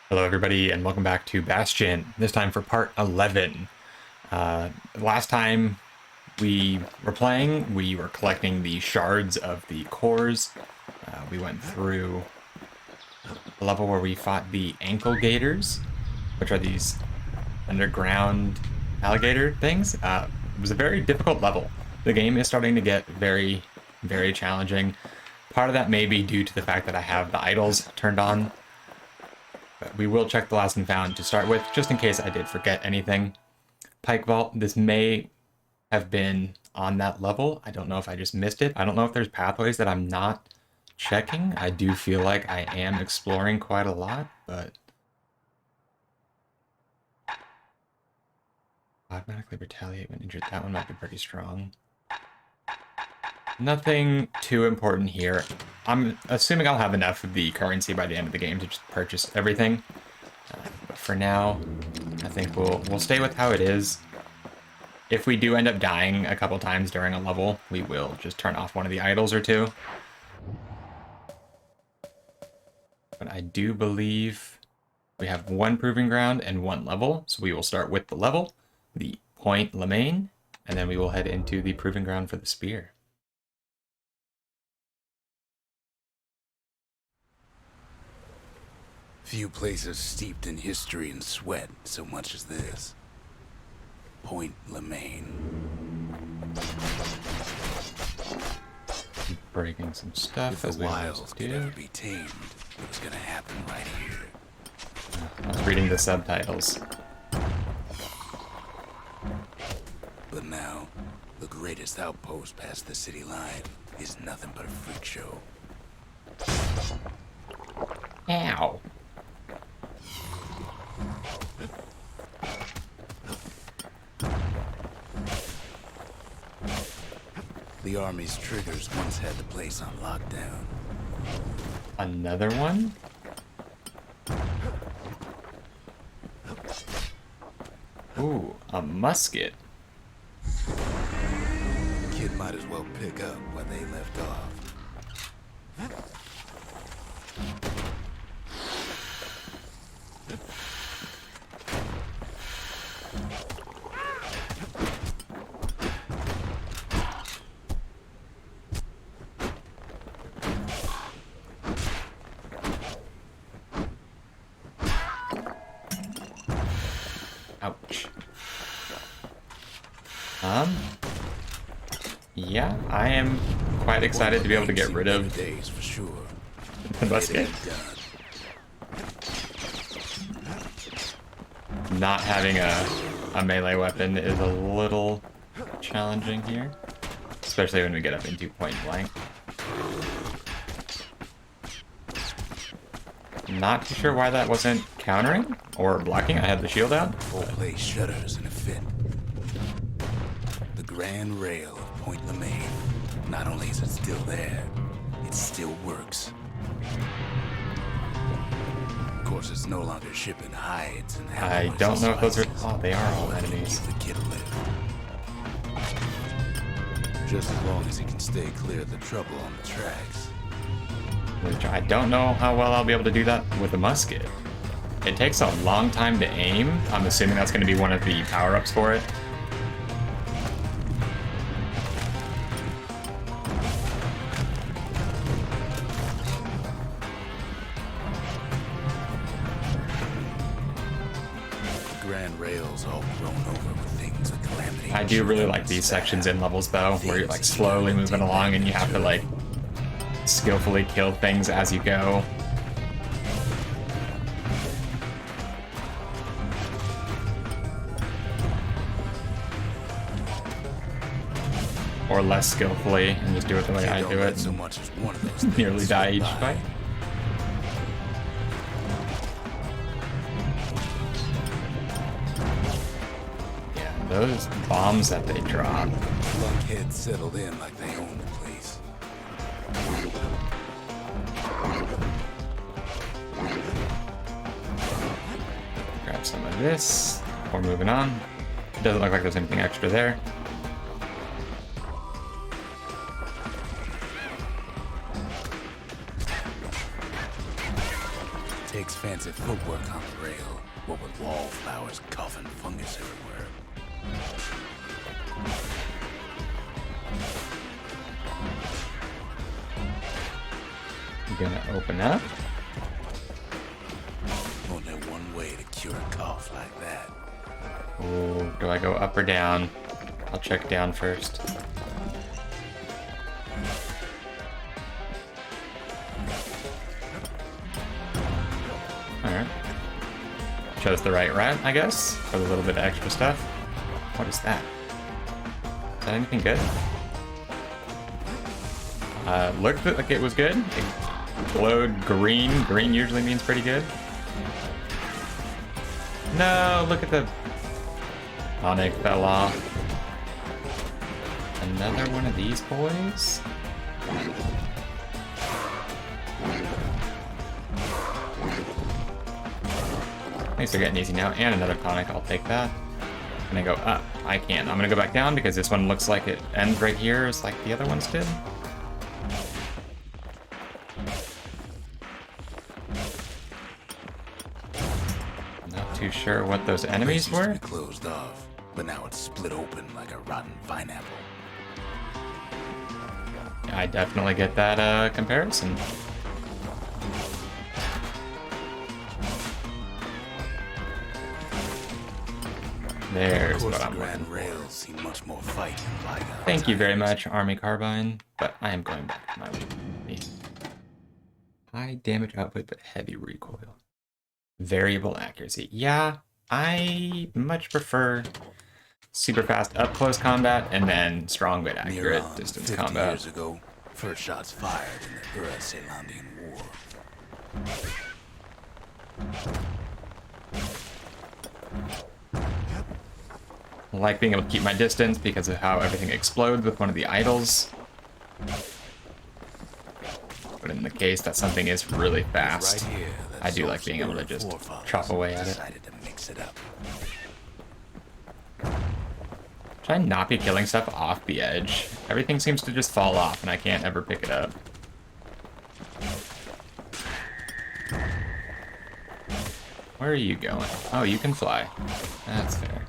Hello everybody and welcome back to Bastion, this time for part 11. Last time we were playing, we were collecting the shards of the cores. We went through a level where we fought the ankle gators, which are these underground alligator things. It was a very difficult level. The game is starting to get very, very challenging. Part of that may be due to the fact that I have the idols turned on. We will check the lost and found to start with, just in case I did forget anything. Pike Vault, this may have been on that level. I don't know if I just missed it. I don't know if there's pathways that I'm not checking. I do feel like I am exploring quite a lot, but... Automatically retaliate when injured. That one might be pretty strong. Nothing too important here. I'm assuming I'll have enough of the currency by the end of the game to just purchase everything. But for now, I think we'll stay with how it is. If we do end up dying a couple times during a level, we will just turn off one of the idols or two. But I do believe we have one proving ground and one level, so we will start with the level, the point Lemaign, and then we will head into the proving ground for the spear. Few places steeped in history and sweat so much as this. Point Lemaign. Breaking some stuff If as the we wilds always could do. ever be tamed, it was gonna happen right here. I was reading the subtitles. But now, the greatest outpost past the city line is nothing but a freak show. Ow. The army's triggers once had the place on lockdown. Another one? Ooh, a musket. Kid might as well pick up where they left off. Ouch. Yeah, I am quite excited to be able to get rid of days for sure. the musket. Not having a melee weapon is a little challenging here, especially when we get up into point blank. Not too sure why that wasn't countering or blocking. I had the shield out. Whole place shudders in a fit. The grand rail of Point Lemaign. Not only is it still there, it still works. Of course, it's no longer shipping hides and I hammers don't and know if those are... spices. Oh, they are all But it'll enemies. keep the kid alive. Just as long as he can stay clear of the trouble on the tracks. Which I don't know how well I'll be able to do that with a musket. It takes a long time to aim. I'm assuming that's going to be one of the power-ups for it. The grand rail's all grown over with things with calamity. I do really like these sections in levels, though, where you're like slowly moving along and you have to like skillfully kill things as you go. Or less skillfully and just do it the way I do it. So And much as one of those things nearly die slip each by. fight. Yeah, those bombs that they drop. Lunkheads settled in like they owned the place. Grab some of this. We're moving on. Doesn't look like there's anything extra there. Takes fancy footwork on the rail, what with wallflowers, coughing fungus everywhere. You gonna open up? Only one way to cure a cough like that. Ooh, do I go up or down? I'll check down first. Alright. Chose the right route, I guess, for a little bit of extra stuff. What is that? Is that anything good? Looked like it was good. It glowed green. Green usually means pretty good. No, look at the tonic fell off. Another one of these boys? Things are getting easy now. And another tonic, I'll take that. Can I go up? I can't. I'm gonna go back down because this one looks like it ends right here, just like the other ones did. Not too sure what those enemies Place used to were. be closed off, but now it's split open like a rotten pineapple. I definitely get that comparison. There's Of course, what the I'm looking Grand for. Rails see much more fight than Bygone Thank you very times. much, Army Carbine, but I am going back to my weapon. High damage output, but heavy recoil. Variable accuracy. Yeah, I much prefer super fast up close combat and then strong but Near accurate on distance 50 combat. years ago, first shots fired in the Ura-Selandian War. I like being able to keep my distance because of how everything explodes with one of the idols. But in the case that something is really fast, Right here, that I do like Zolf's being able to Ura just forefathers chop away at it. decided to mix it up. Should I not be killing stuff off the edge? Everything seems to just fall off and I can't ever pick it up. Where are you going? Oh, you can fly. That's fair.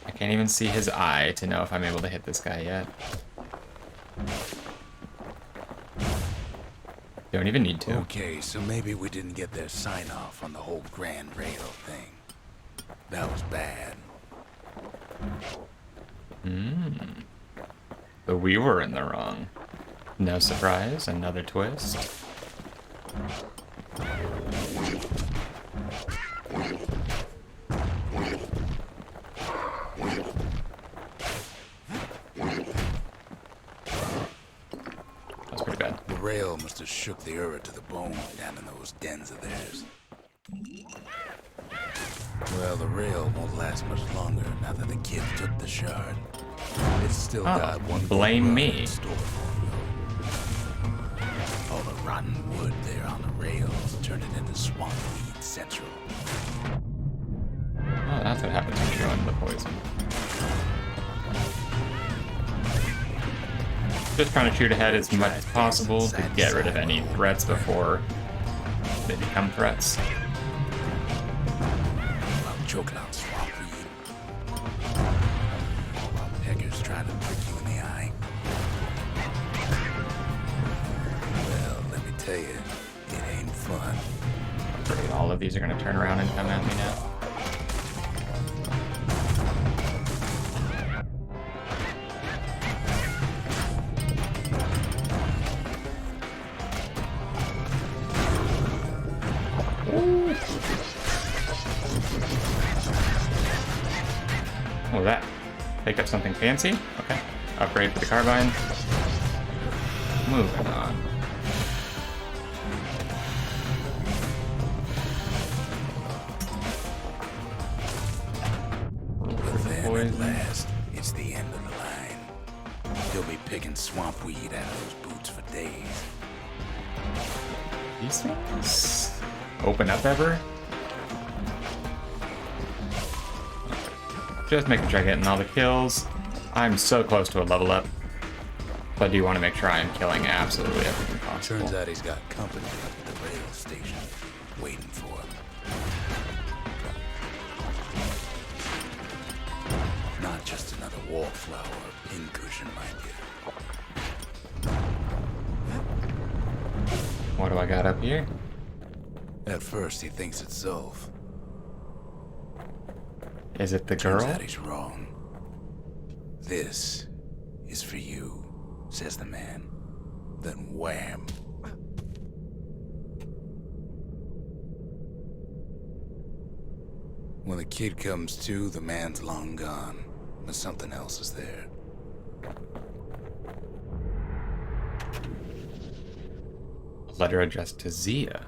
I can't even see his eye to know if I'm able to hit this guy yet. Don't even need to. Okay, so maybe we didn't get their sign-off on the whole Grand Rail thing. That was bad. But we were in the wrong. No surprise, another twist. That's pretty bad. The rail must have shook the Ura to the bone down in those dens of theirs. Well, the rail won't last much longer now that the kids took the shard. It's still got one good blame run me. in store for it. All the rotten wood there on the rails turned it into swamp weed central. Oh, that's what happens when you go into the poison. Just trying to shoot ahead as much as possible to get rid of any threats before they become threats. While choking on swamp weed. While peggers trying to prick you in the eye. Well, let me tell you, it ain't fun. Great, all of these are going to turn around and come at me now. What was that? Pick up something fancy? Okay. Upgrade for the carbine. Moving on. But then at Poison. last, it's the end of the line. He'll be picking swamp weed out of those boots for days. These things open up ever? Just making sure I'm getting all the kills. I'm so close to a level up. But I do want to make sure I'm killing absolutely everything possible. Turns out he's got company up at the rail station, waiting for him. Not just another wallflower or pincushion, mind you. What do I got up here? At first, he thinks it's Zolf. Is it the Turns girl? out he's wrong. This is for you, says the man. Then wham. When the kid comes to, the man's long gone, but something else is there. A letter addressed to Zia.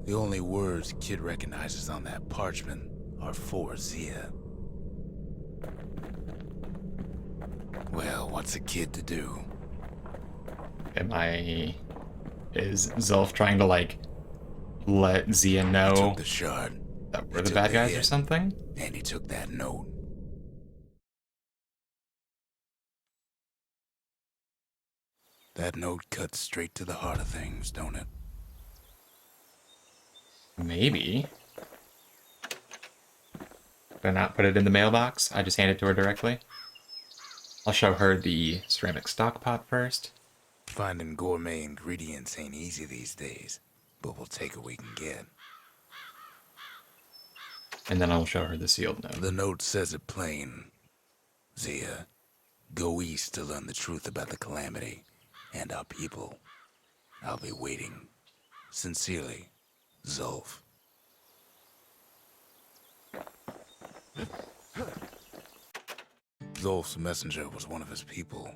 The only words Kid recognizes on that parchment are for Zia. Well, what's a kid to do? Is Zolf trying to, like, let Zia He know took the shard, that we're he the took bad the guys or hit. something? and he took that note. That note cuts straight to the heart of things, don't it? Maybe. Did I not put it in the mailbox? I just hand it to her directly. I'll show her the ceramic stock pot first. Finding gourmet ingredients ain't easy these days, but we'll take what we can get. And then I'll show her the sealed note. The note says it plain. Zia, go east to learn the truth about the calamity and our people. I'll be waiting. Sincerely, Zolf. Zolf's messenger was one of his people.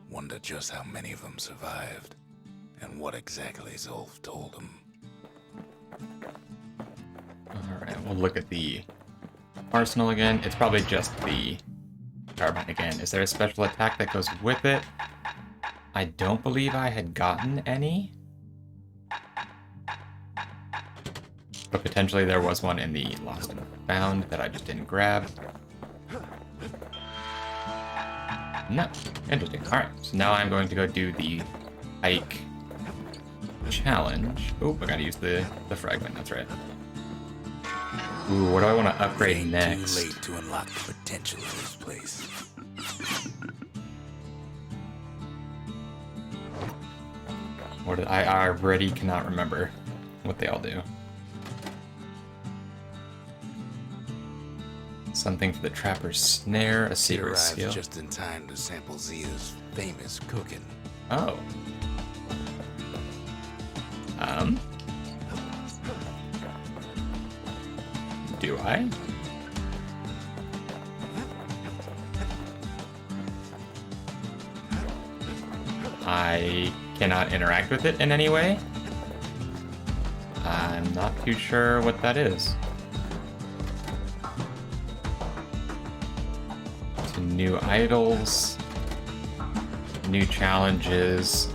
Wonder just how many of them survived, and what exactly Zolf told him. Alright, we'll look at the arsenal again. It's probably just the carbine again. Is there a special attack that goes with it? I don't believe I had gotten any. But potentially there was one in the Lost and Found that I just didn't grab. No. Interesting. Alright, so now I'm going to go do the hike challenge. Oh, I gotta use the fragment, that's right. Ooh, what do I want to upgrade Ain't next? too late to unlock the potential of this place. What did, I already cannot remember what they all do. Something for the trapper's snare, a He secret arrived skill. just in time to sample Zia's famous cooking. Oh. Do I? I cannot interact with it in any way. I'm not too sure what that is. To new idols, new challenges.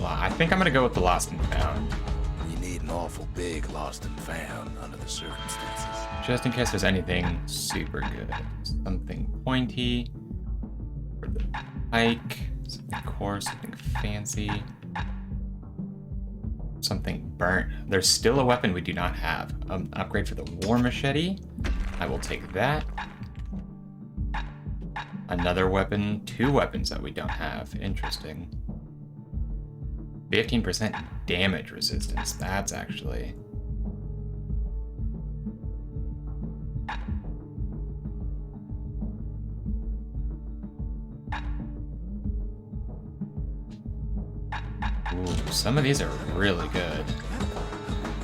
I think I'm gonna go with the Lost and Found. You need an awful big lost and found under the circumstances. Just in case there's anything super good. Something pointy for the hike, something coarse, something fancy, something burnt. There's still a weapon we do not have. Upgrade for the war machete. I will take that. Another weapon, 2 weapons that we don't have. Interesting. 15% damage resistance. That's actually... Ooh, some of these are really good.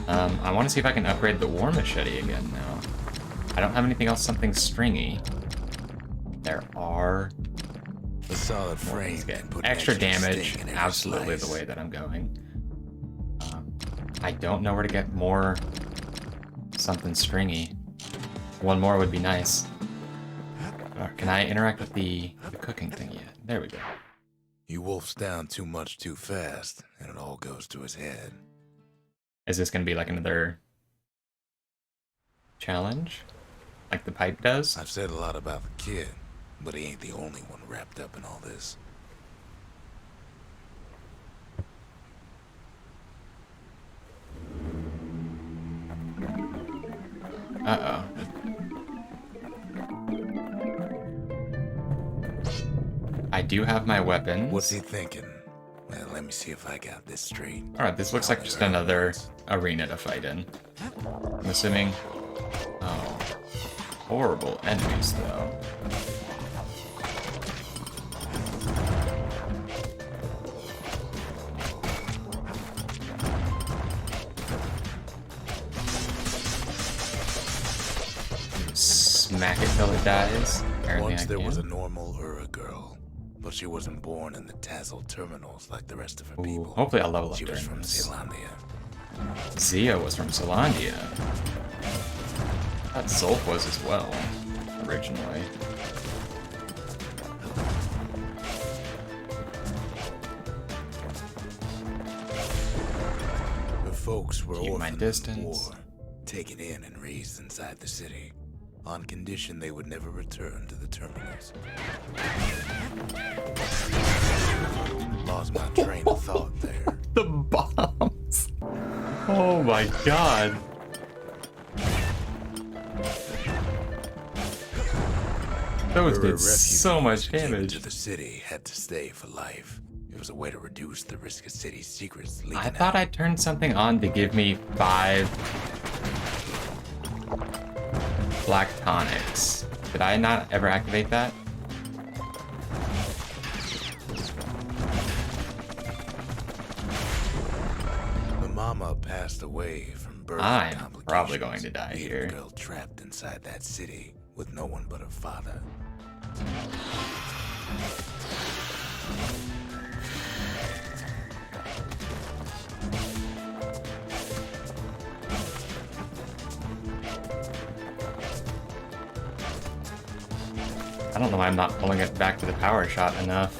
I want to see if I can upgrade the war machete again now. I don't have anything else something stringy. There are... A solid frame Get can put extra damage, sting in every absolutely slice. the way that I'm going. I don't know where to get more something stringy. One more would be nice. Can I interact with the cooking thing yet? There we go. He wolfs down too much too fast, and it all goes to his head. Is this going to be like another challenge? Like the pipe does? I've said a lot about the kid, but he ain't the only one wrapped up in all this. Uh-oh. I do have my weapons. What's he thinking? Well, let me see if I got this straight. Alright, this looks like just another arena to fight in. I'm assuming... Oh. Horrible enemies, though. Smack it till it dies. Apparently Once I there can. was a normal Ura girl, but she wasn't born in the Tassel terminals like the rest of her Ooh, people. hopefully I'll level up She was during from this. Zealandia. Zia was from Zealandia. That Zulf was as well, originally. Her folks were Keep my orphaned in distance. war, taken in and raised inside the city, on condition they would never return to the terminals. Lost my train of thought there. The bombs! Oh my god. Those Her did refugees so much who came damage. into the city had to stay for life. It was a way to reduce the risk of city secrets leaking I thought out. I turned something on to give me 5 black tonics. Did I not ever activate that? The mama passed away from birth I'm complications, probably going to die leaving here. the girl trapped inside that city with no one but her father. I don't know why I'm not pulling it back to the power shot enough.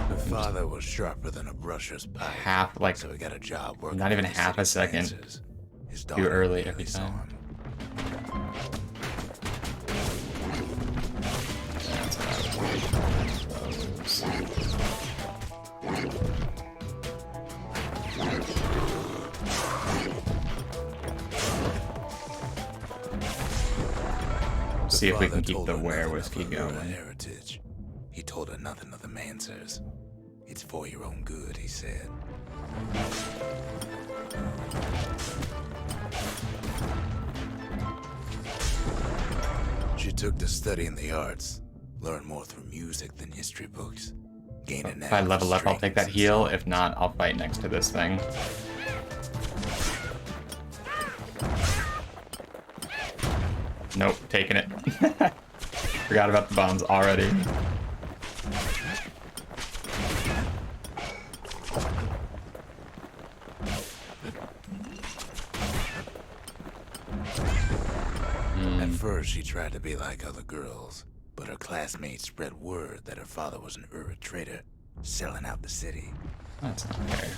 Her father was sharper than a brusher's pipe. Half, like, So he got a job working not even for the half a city's second dancers. His too daughter early barely every saw time. him. That's what I was waiting The See if we can father keep told the her were nothing whiskey of her going. heritage. He told her nothing of the Mansers. It's for your own good, he said. She took to studying the arts, learned more through music than history books. Gained a If I level up, I'll take that heal. If not, I'll fight next to this thing. Nope, taking it. Forgot about the bombs already. At first, she tried to be like other girls, but her classmates spread word that her father was an Ura trader, selling out the city. That's not fair.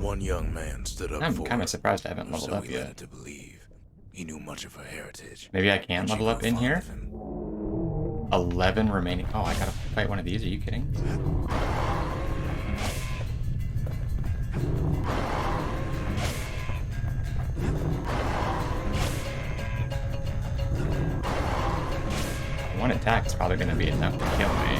One young man stood up I'm for kind her, of surprised I haven't or leveled so up he led her yet. to believe. He knew much of her heritage. Maybe I can and she level up grew in fond here? of him. 11 remaining. Oh, I gotta fight one of these. Are you kidding? One attack is probably gonna be enough to kill me.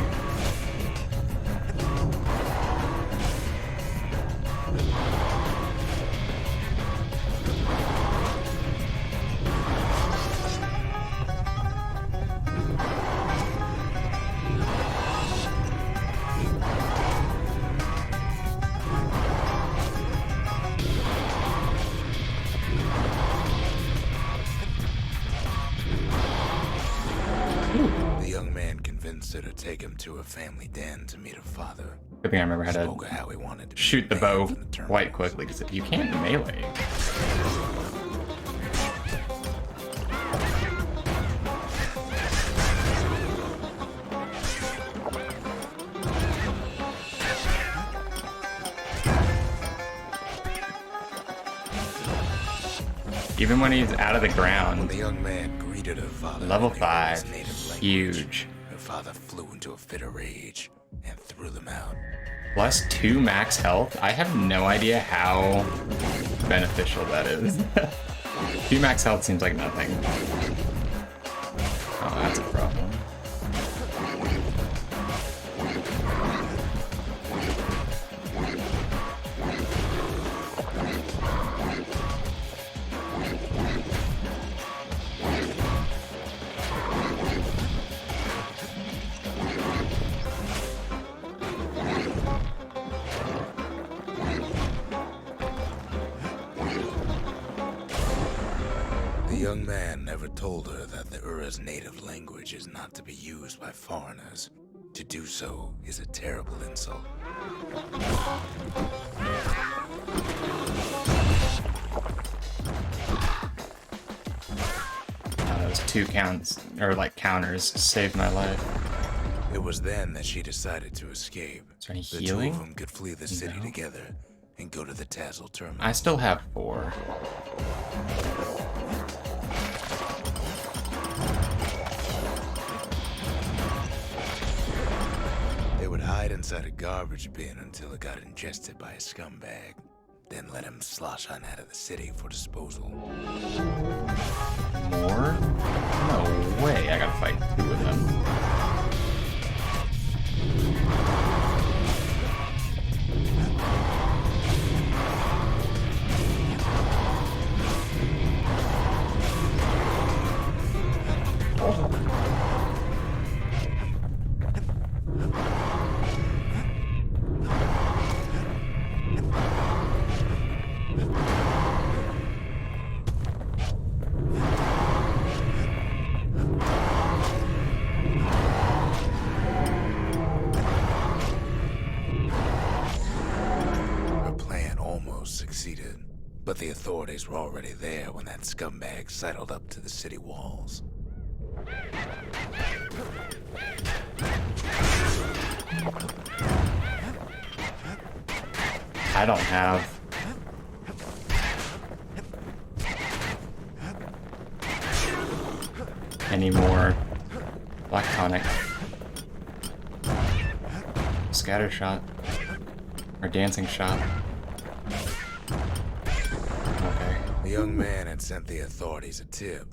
consider taking him to her family den to meet her father. Good thing I remember how to Spoke of how he wanted to be shoot the banned bow from the tournament. quite quickly, because you can't melee. Even when he's out of the When ground, the young man greeted her father, level in his 5, native language, huge. her father flew into a fit of rage and threw them out. Plus 2 max health. I have no idea how beneficial that is. 2 max health seems like nothing. Oh, that's a problem. The young man never told her that the Ura's native language is not to be used by foreigners. To do so is a terrible insult. Those 2 counts, or like counters, saved my life. It was then that she decided to escape. Is there any The healing? two of them could flee the city No. together and go to the Tassel terminal. I still have 4. They would hide inside a garbage bin until it got ingested by a scumbag. Then let him slosh on out of the city for disposal. More? No way, I gotta fight 2 of them. Her plan almost succeeded, but the authorities were already there when that scumbag sidled up to the city walls. I don't have any more black tonic. Scatter shot. Or dancing shot. Okay. The young man had sent the authorities a tip.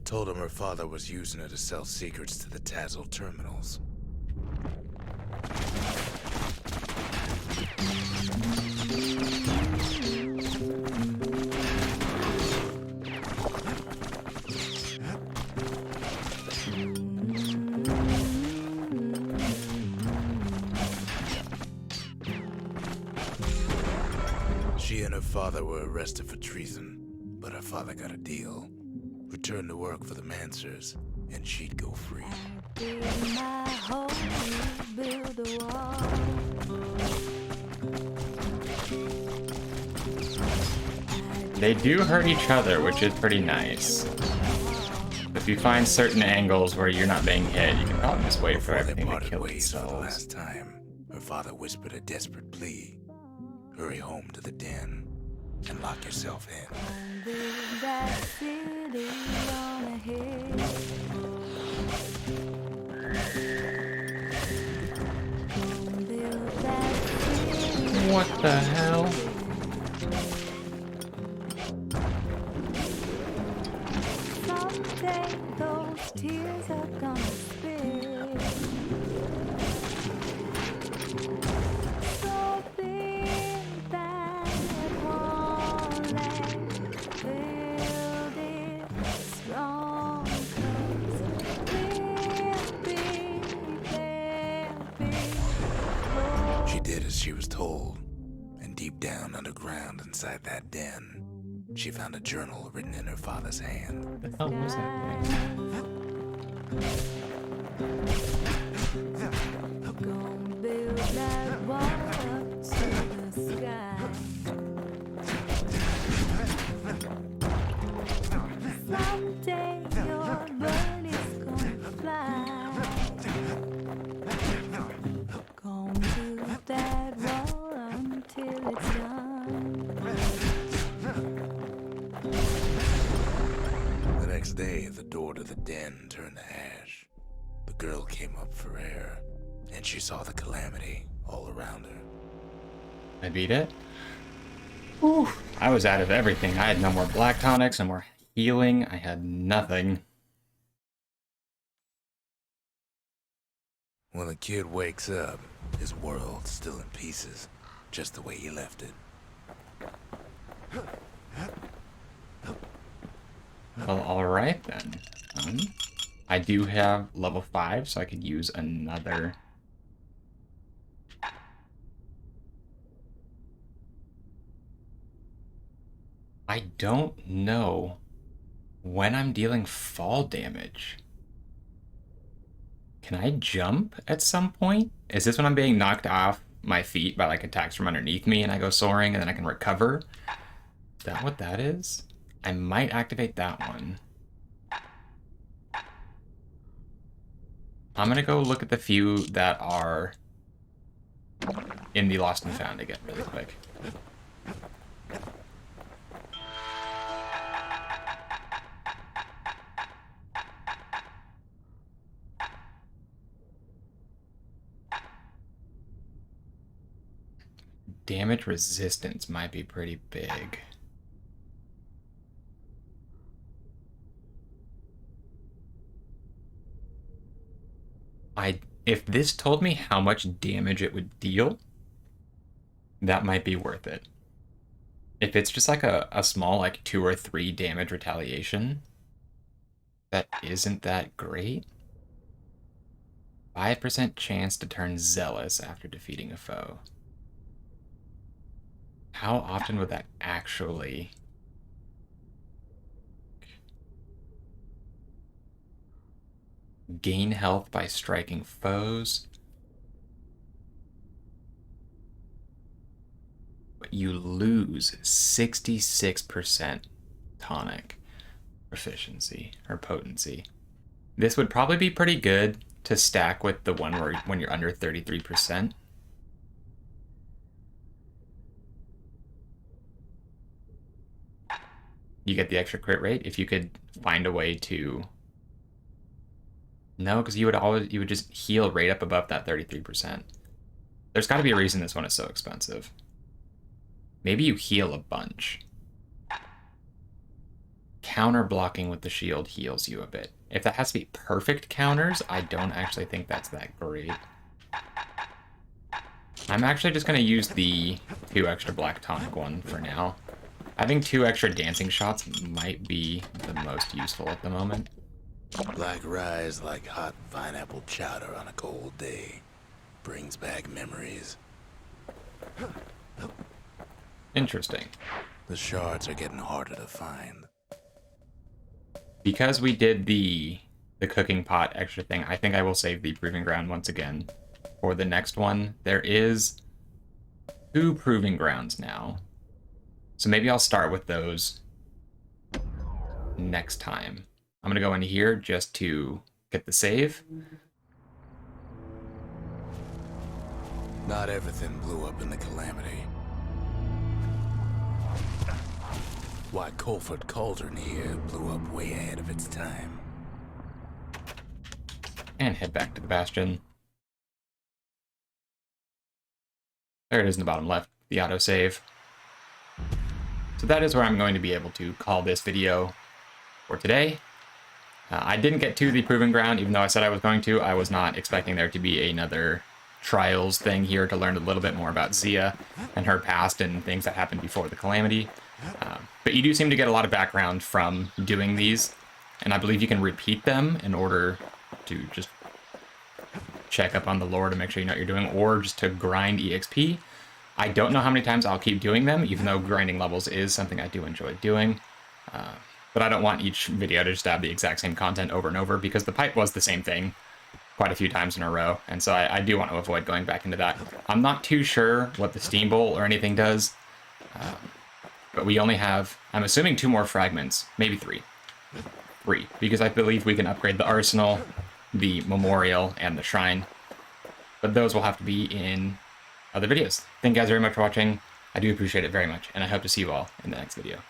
Told him her father was using her to sell secrets to the Tassel terminals. She and her father were arrested for treason, but her father got a deal. Returned to work for the Mansers, and she'd go free. Dig my hole, build a wall. They do hurt each other, which is pretty nice. If you find certain angles where you're not being hit, you can probably just wait for Before they everything to parted kill ways for the themselves. last time, her father whispered a desperate plea. Hurry home to the den and lock yourself in. Build that city on a hill. Build that city. What the hell? Someday those tears are gonna spill. So big that it won't let. Build it strong, 'cause we'll be there. She did as she was told, and deep down underground inside that den, she found a journal written in her father's hand. What the hell was that thing? next day, the door to the den turned to ash. The girl came up for air, and she saw the calamity all around her. I beat it. Whew. I was out of everything. I had no more black tonics, no more healing. I had nothing. When the kid wakes up, his world's still in pieces, just the way he left it. Well, alright then. I do have level 5, so I could use another. I don't know when I'm dealing fall damage. Can I jump at some point? Is this when I'm being knocked off my feet by like attacks from underneath me and I go soaring and then I can recover? Is that what that is? I might activate that one. I'm gonna go look at the few that are in the Lost and Found again really quick. Damage resistance might be pretty big. If this told me how much damage it would deal, that might be worth it. If it's just like a small like 2 or 3 damage retaliation, that isn't that great. 5% chance to turn zealous after defeating a foe. How often would that actually... Gain health by striking foes. But you lose 66% tonic proficiency or potency. This would probably be pretty good to stack with the one where when you're under 33%. You get the extra crit rate if you could find a way to... No, because you would just heal right up above that 33%. There's got to be a reason this one is so expensive. Maybe you heal a bunch. Counter blocking with the shield heals you a bit. If that has to be perfect counters, I don't actually think that's that great. I'm actually just going to use the 2 extra black tonic one for now. Having 2 extra dancing shots might be the most useful at the moment. Black rise like hot pineapple chowder on a cold day. Brings back memories. Interesting. The shards are getting harder to find. Because we did the cooking pot extra thing, I think I will save the proving ground once again for the next one. There is 2 proving grounds now. So maybe I'll start with those next time. I'm going to go in here just to get the save. Not everything blew up in the calamity. Why Colford Cauldron here blew up way ahead of its time. And head back to the Bastion. There it is in the bottom left, the autosave. So that is where I'm going to be able to call this video for today. I didn't get to the Proving Ground, even though I said I was going to. I was not expecting there to be another Trials thing here to learn a little bit more about Zia and her past and things that happened before the Calamity. But you do seem to get a lot of background from doing these, and I believe you can repeat them in order to just check up on the lore to make sure you know what you're doing, or just to grind EXP. I don't know how many times I'll keep doing them, even though grinding levels is something I do enjoy doing. But I don't want each video to just have the exact same content over and over, because the pipe was the same thing quite a few times in a row, and so I do want to avoid going back into that. I'm not too sure what the Steam Bowl or anything does, but we only have, I'm assuming, 2 more fragments, maybe 3. 3, because I believe we can upgrade the Arsenal, the Memorial, and the Shrine, but those will have to be in other videos. Thank you guys very much for watching. I do appreciate it very much, and I hope to see you all in the next video.